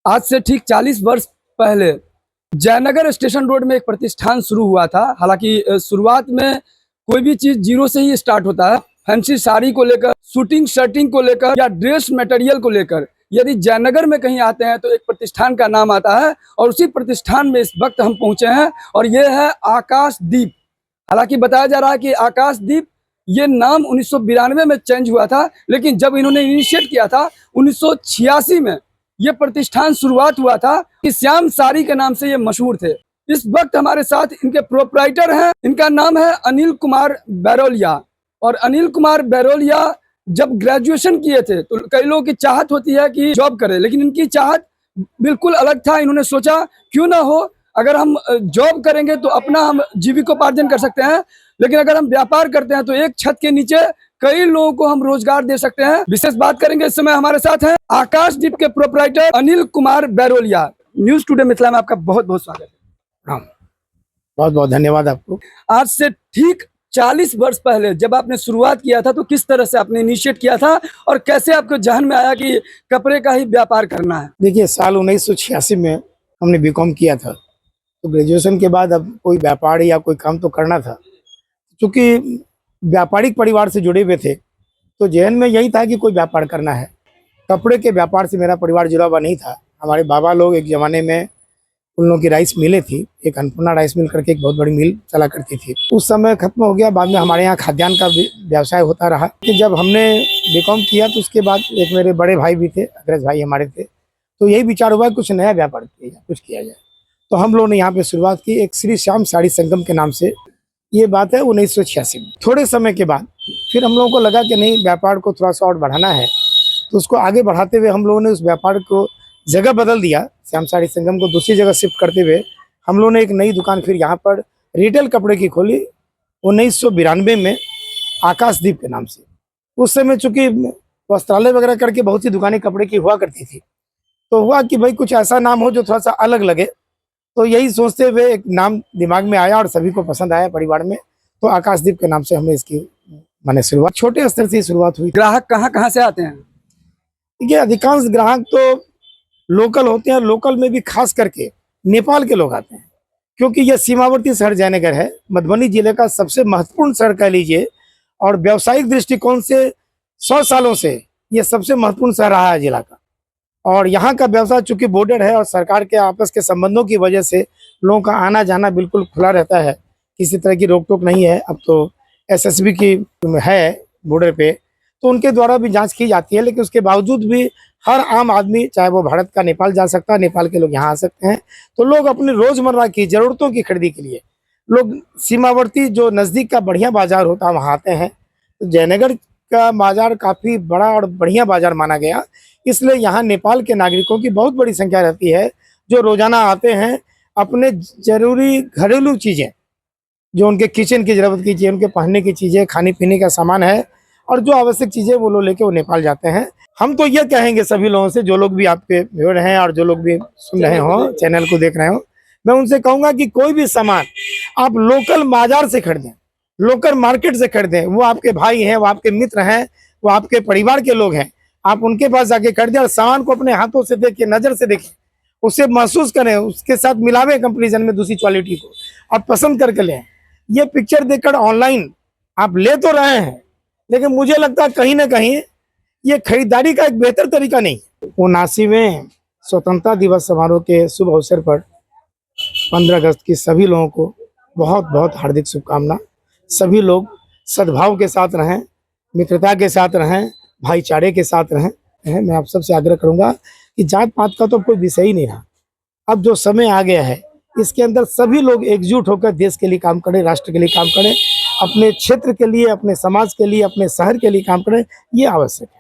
आज से ठीक 40 वर्ष पहले जयनगर स्टेशन रोड में एक प्रतिष्ठान शुरू हुआ था। हालांकि शुरुआत में कोई भी चीज जीरो से ही स्टार्ट होता है। फैंसी साड़ी को लेकर, शूटिंग शर्टिंग को लेकर या ड्रेस मटेरियल को लेकर यदि जयनगर में कहीं आते हैं तो एक प्रतिष्ठान का नाम आता है और उसी प्रतिष्ठान में इस वक्त हम पहुंचे हैं और ये है आकाशदीप। हालांकि बताया जा रहा है कि आकाशदीप ये नाम 1992 में चेंज हुआ था, लेकिन जब इन्होंने इनिशिएट किया था 1986 में ये प्रतिष्ठान शुरुआत हुआ था कि श्याम साड़ी के नाम से ये मशहूर थे। इस वक्त हमारे साथ इनके प्रोप्राइटर हैं, इनका नाम है अनिल कुमार बैरोलिया। और अनिल कुमार बैरोलिया जब ग्रेजुएशन किए थे तो कई लोगों की चाहत होती है कि जॉब करें, लेकिन इनकी चाहत बिल्कुल अलग था। इन्होंने सोचा क्यों ना हो, अगर हम जॉब करेंगे तो अपना हम जीविकोपार्जन कर सकते हैं, लेकिन अगर हम व्यापार करते हैं तो एक छत के नीचे कई लोगों को हम रोजगार दे सकते हैं। विशेष बात करेंगे। इस समय हमारे साथ हैं आकाशदीप के proprietor Anil Kumar Bairoliya. News Today Mithila में आपका बहुत बहुत स्वागत है। बहुत बहुत धन्यवाद आपको। आज से ठीक 40 वर्ष पहले जब आपने शुरुआत किया था तो किस तरह से आपने इनिशिएट किया था और कैसे आपको जहन में आया कि कपड़े का ही व्यापार करना है? देखिए, साल 1986 में हमने बीकॉम किया था, तो ग्रेजुएशन के बाद अब कोई व्यापार या कोई काम तो करना था। क्योंकि व्यापारिक परिवार से जुड़े हुए थे तो जहन में यही था कि कोई व्यापार करना है। कपड़े के व्यापार से मेरा परिवार जुड़ा हुआ नहीं था। हमारे बाबा लोग एक ज़माने में उन लोगों की राइस मिलें थी, एक अन्नपूर्णा राइस मिल करके एक बहुत बड़ी मिल चला करती थी। उस समय खत्म हो गया। बाद में हमारे यहाँ खाद्यान्न का व्यवसाय होता रहा कि जब हमने बीकॉम किया तो उसके बाद एक मेरे बड़े भाई भी थे, अग्रज भाई हमारे थे, तो यही विचार हुआ कुछ नया व्यापार किया जाए, कुछ किया जाए। तो हम लोगों ने यहाँ पे शुरुआत की एक श्री श्याम साड़ी संगम के नाम से। ये बात है 1986 में। थोड़े समय के बाद फिर हम लोगों को लगा कि नहीं, व्यापार को थोड़ा सा और बढ़ाना है, तो उसको आगे बढ़ाते हुए हम लोगों ने उस व्यापार को जगह बदल दिया। श्याम साड़ी संगम को दूसरी जगह शिफ्ट करते हुए हम लोगों ने एक नई दुकान फिर यहाँ पर रिटेल कपड़े की खोली 1992 में आकाशदीप के नाम से। उस समय चूँकि वस्त्रालय वगैरह करके बहुत सी दुकानें कपड़े की हुआ करती थी, तो हुआ कि भाई कुछ ऐसा नाम हो जो थोड़ा सा अलग लगे। तो यही सोचते हुए एक नाम दिमाग में आया और सभी को पसंद आया परिवार में, तो आकाशदीप के नाम से हमने इसकी मैंने शुरुआत, छोटे स्तर से शुरुआत हुई। ग्राहक कहाँ से आते हैं? देखिए, अधिकांश ग्राहक तो लोकल होते हैं। लोकल में भी खास करके नेपाल के लोग आते हैं, क्योंकि यह सीमावर्ती शहर जयनगर है, मधुबनी जिले का सबसे महत्वपूर्ण शहर कह लीजिए। और व्यावसायिक दृष्टिकोण से 100 सालों से ये सबसे महत्वपूर्ण शहर रहा है जिला का। और यहाँ का व्यवसाय चूंकि बॉर्डर है और सरकार के आपस के संबंधों की वजह से लोगों का आना जाना बिल्कुल खुला रहता है, किसी तरह की रोक टोक नहीं है। अब तो एसएसबी की है बॉर्डर पे, तो उनके द्वारा भी जांच की जाती है, लेकिन उसके बावजूद भी हर आम आदमी, चाहे वो भारत का नेपाल जा सकता है, नेपाल के लोग यहाँ आ सकते हैं। तो लोग अपनी रोजमर्रा की जरूरतों की खरीदी के लिए लोग सीमावर्ती जो नज़दीक का बढ़िया बाजार होता है वहाँ आते हैं। तो जयनगर का बाजार काफ़ी बड़ा और बढ़िया बाजार माना गया, इसलिए यहाँ नेपाल के नागरिकों की बहुत बड़ी संख्या रहती है जो रोजाना आते हैं। अपने जरूरी घरेलू चीज़ें, जो उनके किचन की ज़रूरत की चीज़ें, उनके पहनने की चीज़ें, खाने पीने का सामान है, और जो आवश्यक चीज़ें वो लोग लेके वो नेपाल जाते हैं। हम तो ये कहेंगे सभी लोगों से, जो लोग भी आपके व्यूअर हैं और जो लोग भी सुन रहे हो, चैनल को देख रहे हो, मैं उनसे कहूँगा कि कोई भी सामान आप लोकल बाजार से खरीदें, लोकल मार्केट से खरीदें। वो आपके भाई हैं, वो आपके मित्र हैं, वो आपके परिवार के लोग हैं। आप उनके पास जाके खरीदें और सामान को अपने हाथों से देखिए, नज़र से देखें, उससे महसूस करें, उसके साथ मिलावें कंपेरिजन में दूसरी क्वालिटी को, और पसंद करके लें। ये पिक्चर देखकर ऑनलाइन आप ले तो रहे हैं, लेकिन मुझे लगता है कहीं ना कहीं ये खरीदारी का एक बेहतर तरीका नहीं। 79वें स्वतंत्रता दिवस समारोह के शुभ अवसर पर 15 अगस्त की सभी लोगों को बहुत बहुत हार्दिक शुभकामना। सभी लोग सद्भाव के साथ रहें, मित्रता के साथ रहें, भाईचारे के साथ रहें। मैं आप सबसे आग्रह करूंगा कि जात पात का तो कोई विषय ही नहीं रहा। अब जो समय आ गया है, इसके अंदर सभी लोग एकजुट होकर देश के लिए काम करें, राष्ट्र के लिए काम करें, अपने क्षेत्र के लिए, अपने समाज के लिए, अपने शहर के लिए काम करें, ये आवश्यक है।